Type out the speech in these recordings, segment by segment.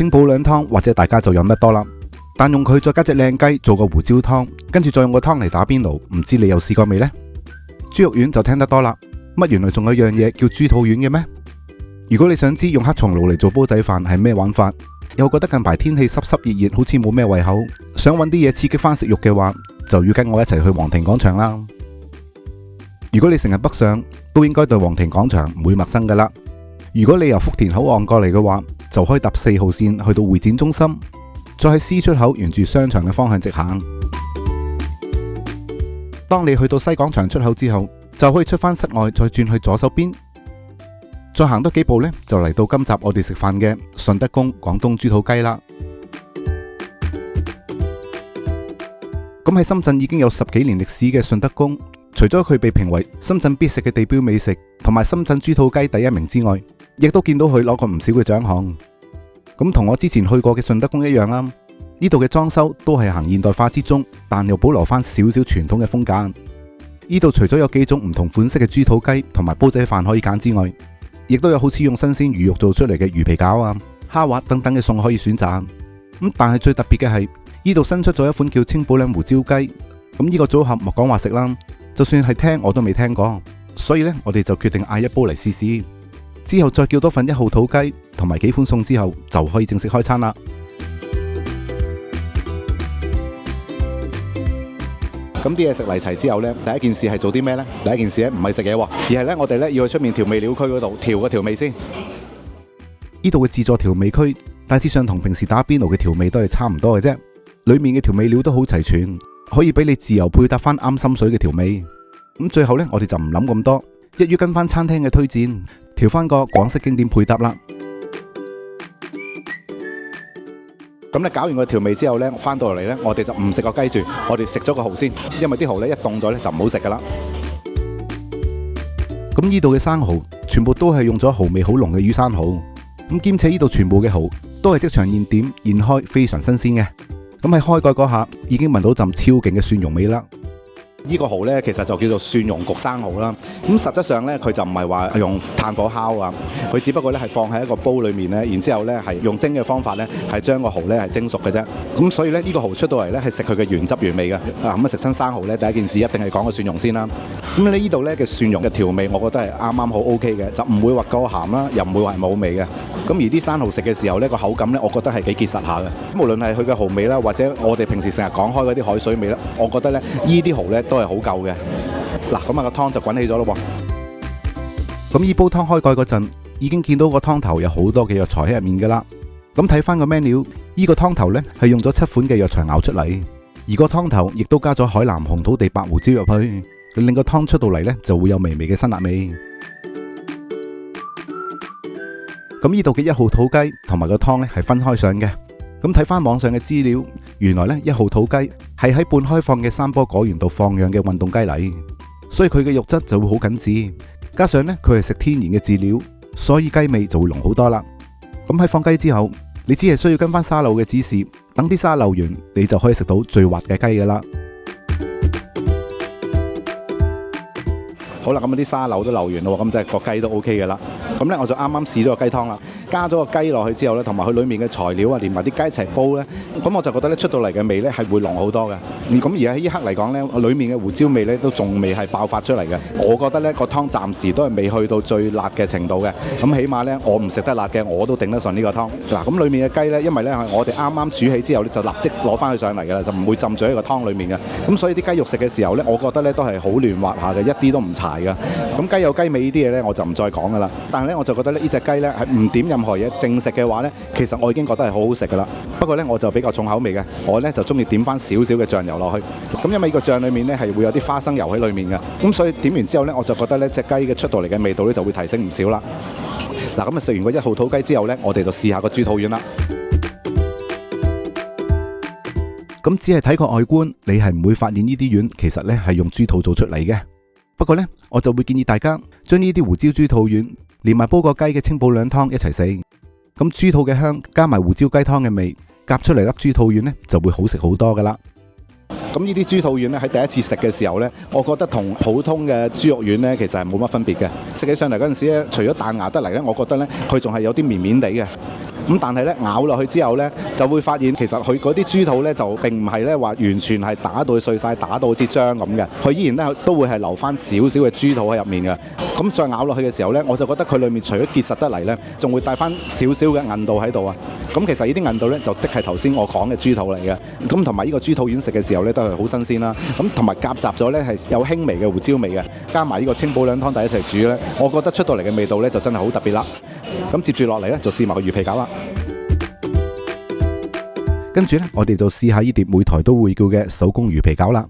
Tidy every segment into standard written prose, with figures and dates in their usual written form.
清補涼湯或者大家就飲得多啦，但用佢再加隻靚雞做個胡椒湯，跟住再用個湯嚟打邊爐，唔知你有試過未呢？豬肉丸就聽得多啦，乜原來仲有樣嘢叫豬肚丸嘅咩？如果你想知用黑松露嚟做煲仔飯係咩玩法，又覺得近排天氣濕濕熱熱好似冇咩胃口，想揾啲嘢刺激翻食慾嘅話，就要跟我一齊去皇庭廣場啦。如果你成日北上，都應該對皇庭廣場唔會陌生噶啦。如果你由福田口岸過嚟嘅話，就可以搭4號線去到會展中心，再喺 C 出口沿住商場嘅方向直行。當你去到西廣場出口之後，就可以出翻室外，再轉去左手邊，再行多幾步呢，就嚟到今集我哋食飯嘅順德公廣東豬肚雞啦。咁喺深圳已經有10幾年歷史嘅順德公，除咗佢被評為深圳必食嘅地標美食同埋深圳豬肚雞第1名之外，亦都見到佢攞過唔少嘅獎項。咁同我之前去過嘅順德公一樣啦，呢度嘅裝修都係行現代化之中，但又保留翻少少傳統嘅風格。呢度除咗有幾種唔同款式嘅豬肚雞同埋煲仔飯可以揀之外，亦都有好似用新鮮魚肉做出嚟嘅魚皮餃啊、蝦滑等等嘅餸可以選擇。但係最特別嘅係呢度新出咗一款叫清補涼胡椒雞。咁呢個組合莫講話食啦，就算係聽我都未聽過，所以呢，我哋就決定嗌一煲嚟試試，之後再叫多份1號肚雞同埋幾款餸之後，就可以正式開餐啦。咁啲嘢食嚟齊之後呢，第一件事係做啲咩呢？第一件事咧唔係食嘢喎，而係呢，我哋呢要去出面調味料區嗰度調個調味先。呢度嘅自助調味區大致上同平時打邊爐嘅調味都係差唔多嘅啫，裏面嘅調味料都好齊全，可以俾你自由配搭翻啱心水嘅調味。咁最後呢，我哋就唔諗咁多，一於跟翻餐廳嘅推薦，調翻個廣式經典配搭啦。咁你搞完個調味之後呢，翻到嚟呢，我哋就唔食個雞住，我哋食咗個蠔先，因為啲蠔呢一凍咗呢就唔好食噶啦。咁呢度嘅生蠔全部都係用咗蠔味好濃嘅魚生蠔，咁兼且呢度全部嘅蠔都係即場現點現開，非常新鮮嘅。咁喺開蓋嗰下已經聞到陣超勁嘅蒜蓉味啦。呢個蠔呢，其實就叫做蒜蓉焗生蠔啦。咁實質上呢，佢就唔係話用炭火烤啊，佢只不過呢係放喺一個煲裏面呢，然之後呢係用蒸嘅方法呢，係將個蠔呢係蒸熟嘅啫。咁所以呢，呢個蠔出到嚟呢係食佢嘅原汁原味嘅。咁食親生蠔呢，第一件事一定係講個蒜蓉先啦。咁呢度呢嘅蒜蓉嘅調味，我覺得係啱啱好 OK 嘅，就唔會話夠鹹啦，又唔會話冇味嘅。咁而啲生蠔食嘅時候呢，個口感呢，我覺得係幾結實下嘅。無論係佢嘅蠔味啦，或者我哋平時成日講開嗰啲海水味啦，我覺得呢呢啲蠔呢都係好夠嘅。嗱，咁個湯就滾起咗咯喎。咁呢煲湯開蓋嗰陣，已經見到個湯頭有好多嘅藥材喺入面噶啦。咁睇翻個 menu，呢個湯頭呢係用咗7款嘅藥材熬出嚟，而個湯頭亦都加咗海南紅土地白胡椒入去，令個湯出到嚟呢就會有微微嘅辛辣味。咁呢度嘅1號肚雞同埋個湯呢係分開上嘅。咁睇翻網上嘅資料，原來呢1號肚雞係喺半開放嘅山坡果園度放養嘅運動雞嚟，所以佢嘅肉質就會好緊緻，加上呢佢係食天然嘅飼料，所以雞味就會濃好多啦。咁喺放雞之後，你只係需要跟翻沙漏嘅指示，等啲沙漏完，你就可以食到最滑嘅雞噶啦。好啦，咁啲沙漏都漏完咯，咁即係個雞都 OK 嘅啦。咁呢，我就啱啱試咗個雞湯啦，加咗個雞落去之後呢，同埋佢裡面嘅材料啊，連埋啲雞一齊煲呢，咁我就覺得呢出到嚟嘅味呢係會濃好多嘅。咁而喺呢刻嚟講呢，裡面嘅胡椒味呢都仲未係爆發出嚟嘅。我覺得呢個湯暫時都係未去到最辣嘅程度嘅。咁起碼呢，我唔食得辣嘅我都頂得順呢個湯。嗱，咁裡面嘅雞呢，因為呢我哋啱啱煮起之後呢，就立即攞翻佢上嚟㗎啦，就唔會浸咗喺個湯裡面嘅。咁所以啲雞肉食嘅時候呢，我覺得呢都係好嫩滑下嘅，一啲都唔柴㗎。咁雞有雞味呢啲嘢呢，我就唔再講㗎啦。但係呢，我就覺得呢隻雞呢係唔點任何嘢，淨食嘅話呢，其實我已經覺得係好好食㗎啦。不過呢，我就比較重口味嘅，我呢就中意點翻少少嘅醬油落去。咁因為呢個醬裡面呢係會有啲花生油喺裡面嘅，咁所以點完之後呢，我就覺得呢隻雞嘅出到嚟嘅味道呢就會提升唔少啦。嗱，咁食完個1號肚雞之後呢，我哋就試下個豬肚丸啦。咁只係睇個外觀，你係唔會發現呢啲丸其實呢係用豬肚做出嚟嘅。不過呢，我就會建議大家將呢啲胡椒豬肚丸連埋煲個雞嘅清補涼湯一齊食。咁豬肚嘅香加埋胡椒雞湯嘅味，夾出嚟粒豬肚丸呢就會好食好多噶啦。咁呢啲豬肚丸呢，喺第一次食嘅時候呢，我覺得同普通嘅豬肉丸呢其實係冇乜分別嘅。食起上嚟嗰陣時呢，除咗彈牙得嚟呢，我覺得呢，佢仲係有啲綿綿地嘅。咁但係咧咬落去之後咧，就會發現其實佢嗰啲豬肚咧就並唔係咧話完全係打到碎晒，打到好似漿咁嘅，佢依然咧都會係留翻少少嘅豬肚喺入面嘅。咁再咬落去嘅時候咧，我就覺得佢裡面除咗結實得嚟咧，仲會帶翻少少嘅韌度喺度啊。咁其實呢啲韌度咧就即係頭先我講嘅豬肚嚟嘅。咁同埋呢個豬肚丸食嘅時候咧都係好新鮮啦。咁同埋夾雜咗咧係有輕微嘅胡椒味嘅，加埋呢個清補涼湯底一齊煮咧，我覺得出到嚟嘅味道咧就真係好特別啦。咁接住落嚟咧就試埋個魚皮餃啦。跟住咧我哋就試下呢碟每台都會叫嘅手工魚皮餃啦。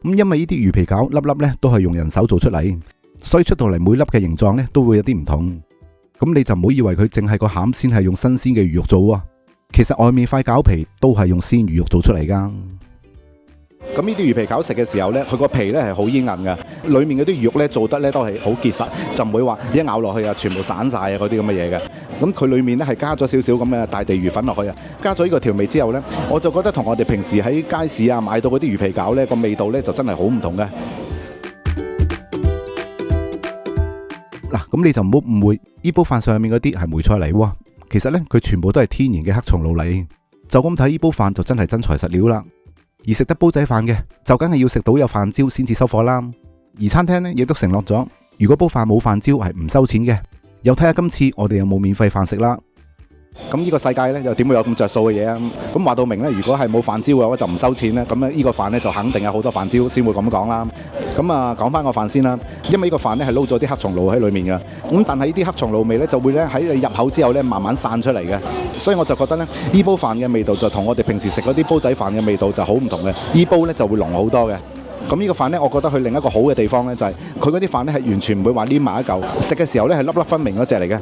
咁因為呢啲魚皮餃粒粒咧都係用人手做出嚟，所以出到嚟每粒嘅形狀咧都會有啲唔同。咁你就唔好以為佢淨係個餡先係用新鮮嘅魚肉做啊，其實外面塊餃皮都係用鮮魚肉做出嚟噶。咁呢啲魚皮餃食嘅時候呢，佢個皮呢係好煙韌嘅，裡面嗰啲魚肉呢做得呢都係好結實，就唔會話一咬落去啊全部散晒啊嗰啲咁嘅嘢嘅。咁佢裡面呢係加咗少少咁嘅大地魚粉落去啊，加咗呢個調味之後呢，我就覺得同我哋平時喺街市啊買到嗰啲魚皮餃呢個味道呢就真係好唔同嘅。嗱，咁你就唔好誤會，呢煲飯上面嗰啲係梅菜嚟喎，其實呢，佢全部都係天然嘅黑松露嚟。就咁睇呢煲飯就真係真材實料啦。而食得煲仔飯嘅就梗係要食到有飯焦先至收貨啦。而餐廳呢亦都承諾咗，如果煲飯冇飯焦係唔收錢嘅。又睇下今次我哋有冇免費飯食啦。咁呢個世界呢又點會有咁着數嘅嘢啊？咁話到明呢，如果係冇飯焦嘅話就唔收錢咧。咁呢個飯呢就肯定有好多飯焦先會咁講啦。咁啊講翻個飯先啦，因為呢個飯呢係撈咗啲黑松露喺裡面嘅。咁但係呢啲黑松露味呢就會咧喺你入口之後呢慢慢散出嚟嘅。所以我就覺得呢，呢煲飯嘅味道就同我哋平時食嗰啲煲仔飯嘅味道就好唔同嘅。呢煲呢就會濃好多嘅。咁呢個飯呢，我覺得佢另一個好嘅地方呢，就係佢嗰啲飯呢係完全唔會話黏埋一嚿，食嘅時候呢係粒粒分明嗰隻嚟嘅。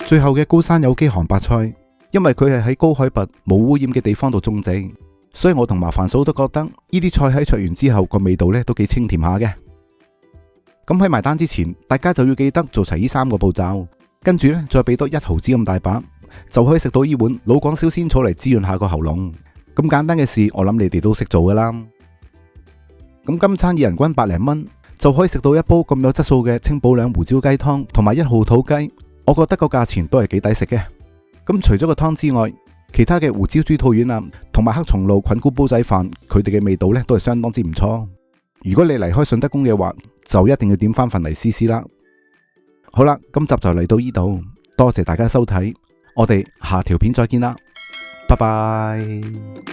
最後嘅高山有機寒白菜，因為佢係喺高海拔冇污染嘅地方度種植，所以我同麻煩嫂都覺得呢啲菜喺焯完之後個味道呢都幾清甜下嘅。咁喺埋單之前，大家就要記得做齊呢3個步驟，跟住呢再俾多1毫子咁大把，就可以食到呢碗老廣燒仙草嚟滋潤下個喉嚨。咁簡單嘅事，我諗你哋都識做噶啦。咁今餐2人均100零蚊就可以食到一煲咁有質素嘅清補涼胡椒雞湯同埋1號土雞。我覺得個價錢都係幾抵食嘅。咁除咗個湯之外，其他嘅胡椒豬肚丸啊，同埋黑松露菌菇煲仔飯，佢哋嘅味道呢都係相當之唔錯。如果你離開順德宮嘅話，就一定要點翻份嚟試試啦。好啦，今集就嚟到呢度，多謝大家收睇，我哋下條片再見啦，拜拜。